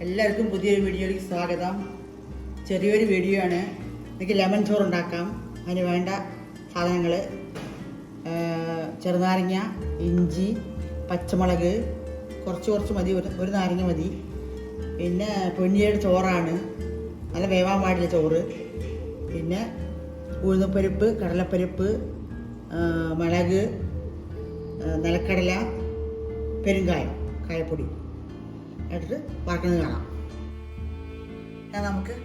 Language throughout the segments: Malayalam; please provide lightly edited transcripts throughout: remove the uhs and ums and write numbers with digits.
എല്ലാവർക്കും പുതിയൊരു വീഡിയോയിലേക്ക് സ്വാഗതം. ചെറിയൊരു വീഡിയോ ആണ്. എനിക്ക് ലെമൺ ചോറ് ഉണ്ടാക്കാം. അതിന് വേണ്ട സാധനങ്ങൾ: ചെറുനാരങ്ങ, ഇഞ്ചി, പച്ചമുളക്, കുറച്ച് മതി, ഒരു നാരങ്ങ മതി. പിന്നെ പൊന്നിയുടെ ചോറാണ്, നല്ല വേവാൻ പാടില്ല ചോറ്. പിന്നെ ഉഴുന്നപ്പരിപ്പ്, കടലപ്പരിപ്പ്, മുളക്, നിലക്കടല, പെരുങ്കായം, കായപ്പൊടി എടുത്തിട്ട് വറക്കുന്നത് കാണാം. നമുക്ക്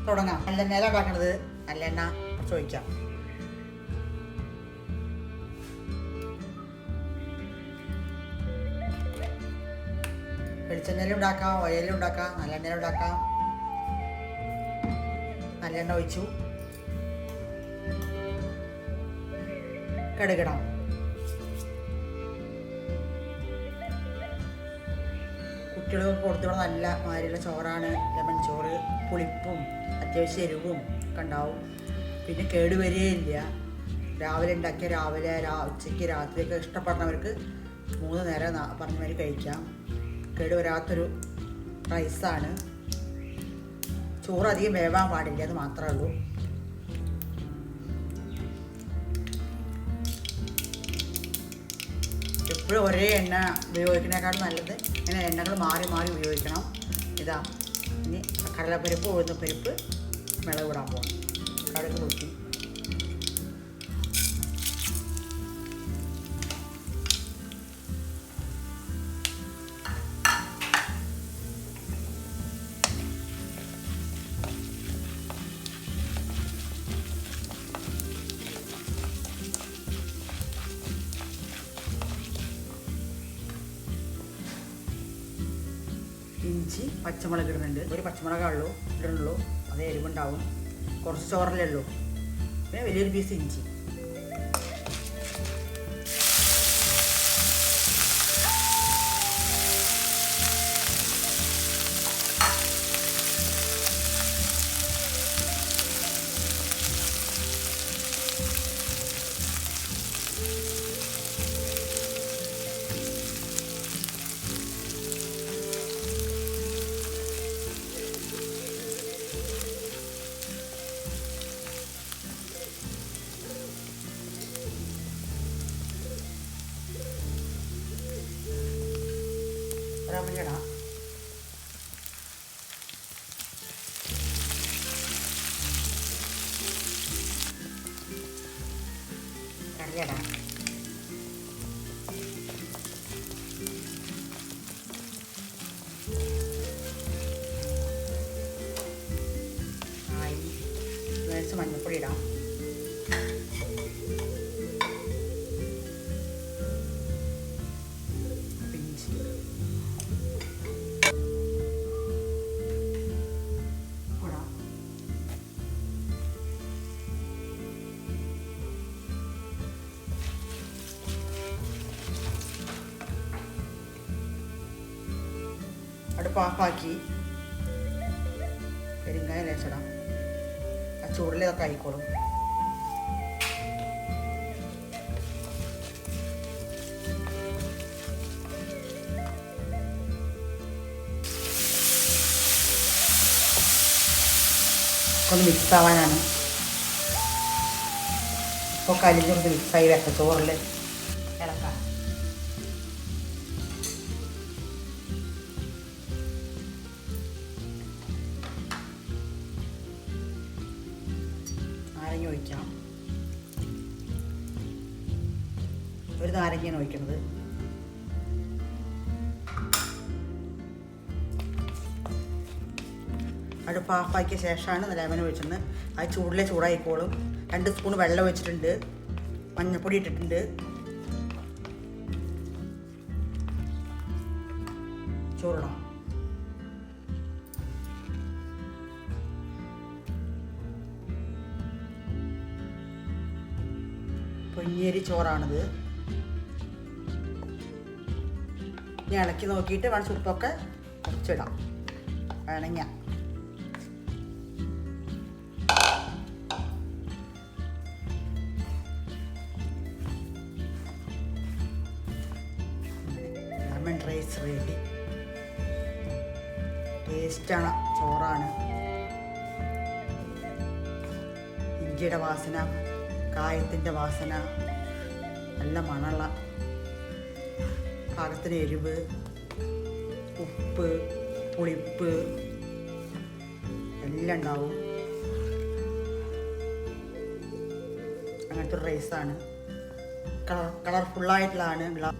തുടങ്ങാം. നല്ലെണ്ണ ഉണ്ടാക്കണത്. നല്ലെണ്ണ കുറച്ച് ഒഴിക്കാം. വെളിച്ചെണ്ണയിലും ഉണ്ടാക്കാം, ഓയിലും ഉണ്ടാക്കാം, നല്ലെണ്ണയിലും ഉണ്ടാക്കാം. നല്ലെണ്ണ ഒഴിച്ചു. കടുകിടാം. കുട്ടികൾക്ക് കൊടുത്തുവിടാൻ നല്ല മാതിരിയുള്ള ചോറാണ് ലെമൺ ചോറ്. പുളിപ്പും അത്യാവശ്യം എരിവും ഒക്കെ ഉണ്ടാവും. പിന്നെ കേടുവരികയില്ല. രാവിലെ ഉണ്ടാക്കിയ രാവിലെ, ഉച്ചയ്ക്ക്, രാത്രിയൊക്കെ ഇഷ്ടപ്പെടുന്നവർക്ക് 3 നേരം പറഞ്ഞ മാതിരി കഴിക്കാം. കേടുവരാത്തൊരു റൈസാണ്. ചോറ് അധികം വേവാൻ പാടില്ല, അത് മാത്രമേ ഉള്ളൂ. എപ്പോഴും ഒരേ എണ്ണ ഉപയോഗിക്കുന്നതിനേക്കാളും നല്ലത് ഇങ്ങനെ എണ്ണകൾ മാറി മാറി ഉപയോഗിക്കണം. ഇതാ ഇനി കടലപ്പരിപ്പ്, ഉഴുന്നപ്പരിപ്പ്, മുളക് ഇടാൻ പോകണം. കടുക് പൊട്ടി. ഇഞ്ചി, പച്ചമുളക് ഇടുന്നുണ്ട്. ഒരു പച്ചമുളകുള്ളൂ ഇടുന്നുള്ളൂ, അത് എരിവുണ്ടാവും. കുറച്ച് ചോറല്ലേ ഉള്ളൂ. പിന്നെ വലിയൊരു പീസ് ഇഞ്ചി. ഇടാം. കറിയിടാം. കുറച്ച് മഞ്ഞൾപ്പൊടി ഇടാം. അടുപ്പ് ഓഫാക്കി പെരുങ്കായം ലേശിടാം. ആ ചൂടിൽ ഇതൊക്കെ ആയിക്കോളും. ഒന്ന് മിക്സ് ആവാനാണ്. ഇപ്പോൾ കലിഞ്ഞൊന്ന് മിക്സായി വരട്ടെ. ചോറിൽ ഇളക്കാം. നാരങ്ങ ഒഴിക്കാം. ഒരു നാരങ്ങയാണ് ഒഴിക്കുന്നത്. അടുപ്പ് ഓഫാക്കിയ ശേഷമാണ് ലെമൺ ഒഴിച്ചത്. അത് ചൂടായിക്കോളും. 2 സ്പൂൺ വെള്ളം ഒഴിച്ചിട്ടുണ്ട്. മഞ്ഞൾപ്പൊടി ഇട്ടിട്ടുണ്ട്. ചോറിടാം. പൊന്നിയരി ചോറാണിത്. ഇനി ഇളക്കി നോക്കിയിട്ട് വേണം ഉപ്പൊക്കെ കുറച്ചിടാം. വേണമെങ്കിൽ ലെമൺ റൈസ് റെഡി. ടേസ്റ്റാണ് ചോറാണ്. ഇഞ്ചിയുടെ വാസന, കായത്തിൻ്റെ വാസന, നല്ല മണമുള്ള, പാകത്തിന് എരിവ്, ഉപ്പ്, പുളിപ്പ് എല്ലാം ഉണ്ടാവും. അങ്ങനത്തെ ഒരു റൈസാണ്. കളർഫുള്ളായിട്ടുള്ളതാണ്.